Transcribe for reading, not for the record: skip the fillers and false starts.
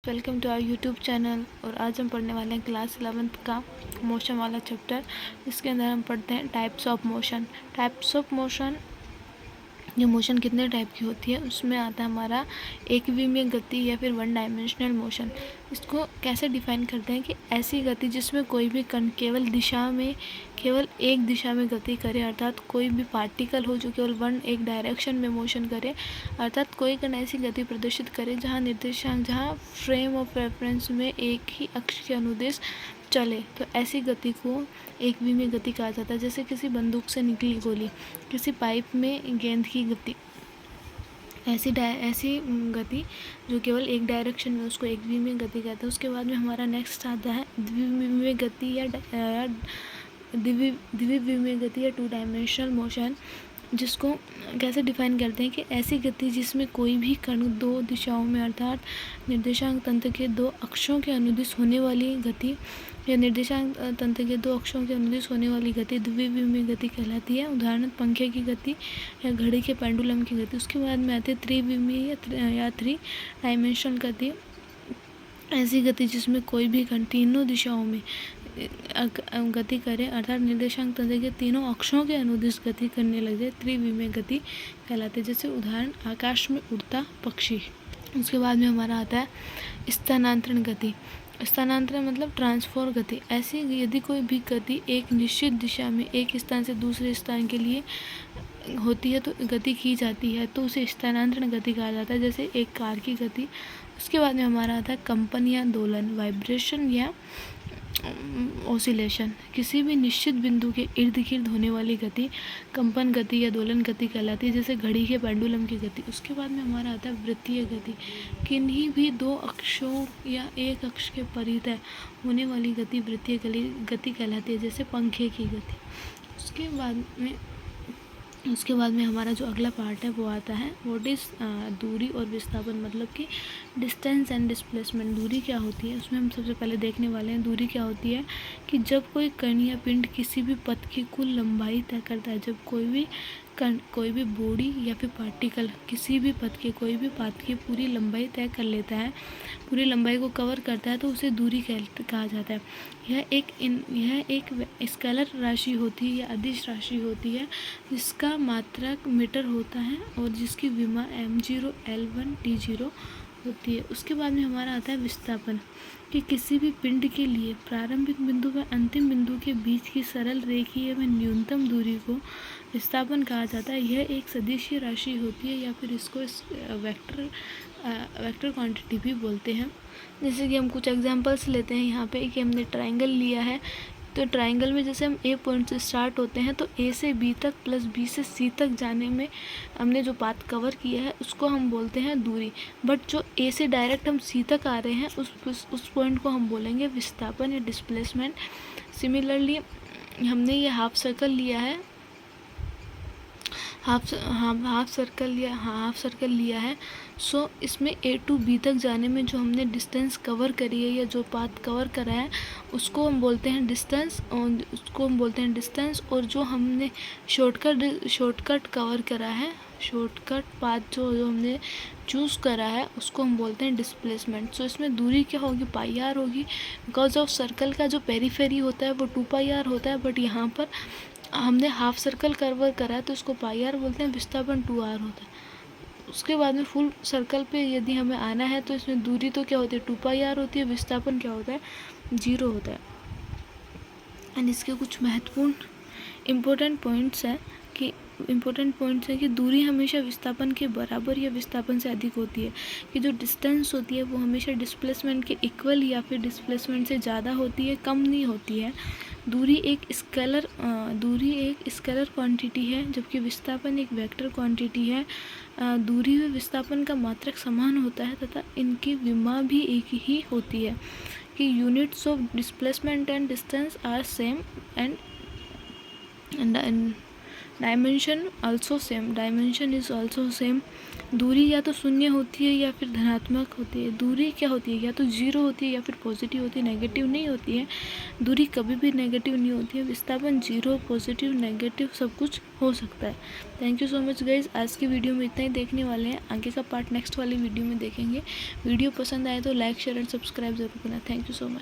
Welcome to our YouTube channel. और आज हम पढ़ने वाले हैं क्लास 11th का मोशन वाला चैप्टर। इसके अंदर हम पढ़ते हैं types of motion. Types of motion, ये मोशन कितने टाइप की होती है उसमें आता है हमारा एक विमीय गति या फिर वन डायमेंशनल मोशन। इसको कैसे डिफाइन करते हैं कि ऐसी गति जिसमें कोई भी कण केवल एक दिशा में गति करे, अर्थात कोई भी पार्टिकल हो जो केवल एक डायरेक्शन में मोशन करे, अर्थात कोई कण ऐसी गति प्रदर्शित करे जहाँ फ्रेम ऑफ रेफरेंस में एक ही अक्ष के अनुदिश चले, तो ऐसी गति को एक विमीय गति कहा जाता है। जैसे किसी बंदूक से निकली गोली, किसी पाइप में गेंद की गति, ऐसी गति जो केवल एक डायरेक्शन में, उसको एक विमीय गति कहते हैं। उसके बाद में हमारा नेक्स्ट आता है द्विविमीय गति या द्विविमीय गति या टू डायमेंशनल मोशन, जिसको कैसे डिफाइन करते हैं कि ऐसी गति जिसमें कोई भी कण दो दिशाओं में, अर्थात निर्देशांक तंत्र के दो अक्षों के अनुदिश होने वाली गति या निर्देशांक तंत्र के दो अक्षों के अनुदिश होने वाली गति द्विविमीय गति कहलाती है। उदाहरण पंखे की गति या घड़ी के पेंडुलम की गति। उसके बाद में आती है त्रिविमीय या थ्री डायमेंशनल गति, ऐसी गति जिसमें कोई भी कण तीनों दिशाओं में गति करे, अर्थात निर्देशांक तंत्र के तीनों अक्षों के अनुदिश गति करने लगे, त्रिविमीय गति कहलाते हैं। जैसे उदाहरण आकाश में उड़ता पक्षी। उसके बाद में हमारा आता है स्थानांतरण गति। स्थानांतरण मतलब ट्रांसफर गति। ऐसी यदि कोई भी गति एक निश्चित दिशा में एक स्थान से दूसरे स्थान के लिए होती है तो गति की जाती है, तो उसे स्थानांतरण गति कहा जाता है, जैसे एक कार की गति। उसके बाद में हमारा आता है कंपन या दोलन, वाइब्रेशन या ऑसिलेशन। किसी भी निश्चित बिंदु के इर्द गिर्द होने वाली गति कंपन गति या दोलन गति कहलाती है, जैसे घड़ी के पेंडुलम की गति। उसके बाद में हमारा आता है वृत्तीय गति। किन्हीं भी दो अक्षों या एक अक्ष के परितः होने वाली गति वृत्तीय गति कहलाती है, जैसे पंखे की गति। उसके बाद में हमारा जो अगला पार्ट है वो आता है व्हाट इज़ दूरी और विस्थापन, मतलब कि डिस्टेंस एंड डिस्प्लेसमेंट। दूरी क्या होती है उसमें हम सबसे पहले देखने वाले हैं। दूरी क्या होती है कि जब कोई कण या पिंड किसी भी पथ की कुल लंबाई तय करता है, जब कोई भी कण, कोई भी बॉडी या फिर पार्टिकल किसी भी पथ के कोई भी पाथ की पूरी लंबाई तय कर लेता है, पूरी लंबाई को कवर करता है, तो उसे दूरी कहा जाता है। यह एक स्केलर राशि होती है या अदिश राशि होती है, जिसका मात्रक मीटर होता है और जिसकी विमा m0 l1 t0 होती है। उसके बाद में हमारा आता है विस्थापन, कि किसी भी पिंड के लिए प्रारंभिक बिंदु व अंतिम बिंदु के बीच की सरल रेखीय व न्यूनतम दूरी को विस्थापन कहा जाता है। यह एक सदिशीय राशि होती है या फिर इसको वेक्टर क्वांटिटी भी बोलते हैं। जैसे कि हम कुछ एग्जांपल्स लेते हैं यहाँ पे, कि हमने ट्राइंगल लिया है, तो ट्राइंगल में जैसे हम ए पॉइंट से स्टार्ट होते हैं तो ए से बी तक प्लस बी से सी तक जाने में हमने जो पाथ कवर किया है उसको हम बोलते हैं दूरी। बट जो ए से डायरेक्ट हम सी तक आ रहे हैं उस पॉइंट को हम बोलेंगे विस्थापन या डिस्प्लेसमेंट। सिमिलरली हमने ये हाफ सर्कल लिया है, हाफ सर्कल लिया है। सो इसमें ए टू बी तक जाने में जो हमने डिस्टेंस कवर करी है या जो पाथ कवर करा है उसको हम बोलते हैं डिस्टेंस। और जो हमने शॉर्टकट कवर करा है, शॉर्टकट पाथ जो हमने चूज़ करा है उसको हम बोलते हैं डिस्प्लेसमेंट। सो इसमें दूरी क्या होगी, पाई आर होगी, बिकॉज ऑफ सर्कल का जो पेरीफेरी होता है वो 2 पाई आर होता है, बट यहाँ पर हमने हाफ सर्कल कवर करा है तो उसको पाई आर बोलते हैं, विस्थापन 2r होता है। उसके बाद में फुल सर्कल पे यदि हमें आना है तो इसमें दूरी तो क्या होती है 2 पाई आर होती है, विस्थापन क्या होता है 0 होता है। एंड इसके कुछ महत्वपूर्ण इम्पोर्टेंट पॉइंट्स हैं कि दूरी हमेशा विस्थापन के बराबर या विस्थापन से अधिक होती है, कि जो डिस्टेंस होती है वो हमेशा डिस्प्लेसमेंट के इक्वल या फिर डिस्प्लेसमेंट से ज़्यादा होती है, कम नहीं होती है। दूरी एक स्केलर क्वांटिटी है, जबकि विस्थापन एक वेक्टर क्वांटिटी है। दूरी व विस्थापन का मात्रक समान होता है तथा इनकी विमा भी एक ही होती है, कि units of displacement and distance are same and dimension is also same. दूरी या तो शून्य होती है या फिर धनात्मक होती है। दूरी क्या होती है, या तो जीरो होती है या फिर पॉजिटिव होती है, नेगेटिव नहीं होती है। दूरी कभी भी नेगेटिव नहीं होती है। विस्थापन जीरो, पॉजिटिव, नेगेटिव सब कुछ हो सकता है। Thank you so much guys, आज की वीडियो में इतना ही देखने वाले हैं। आगे का पार्ट नेक्स्ट वाली वीडियो में देखेंगे। वीडियो पसंद आए तो लाइक, शेयर एंड सब्सक्राइब जरूर करना। Thank you so much.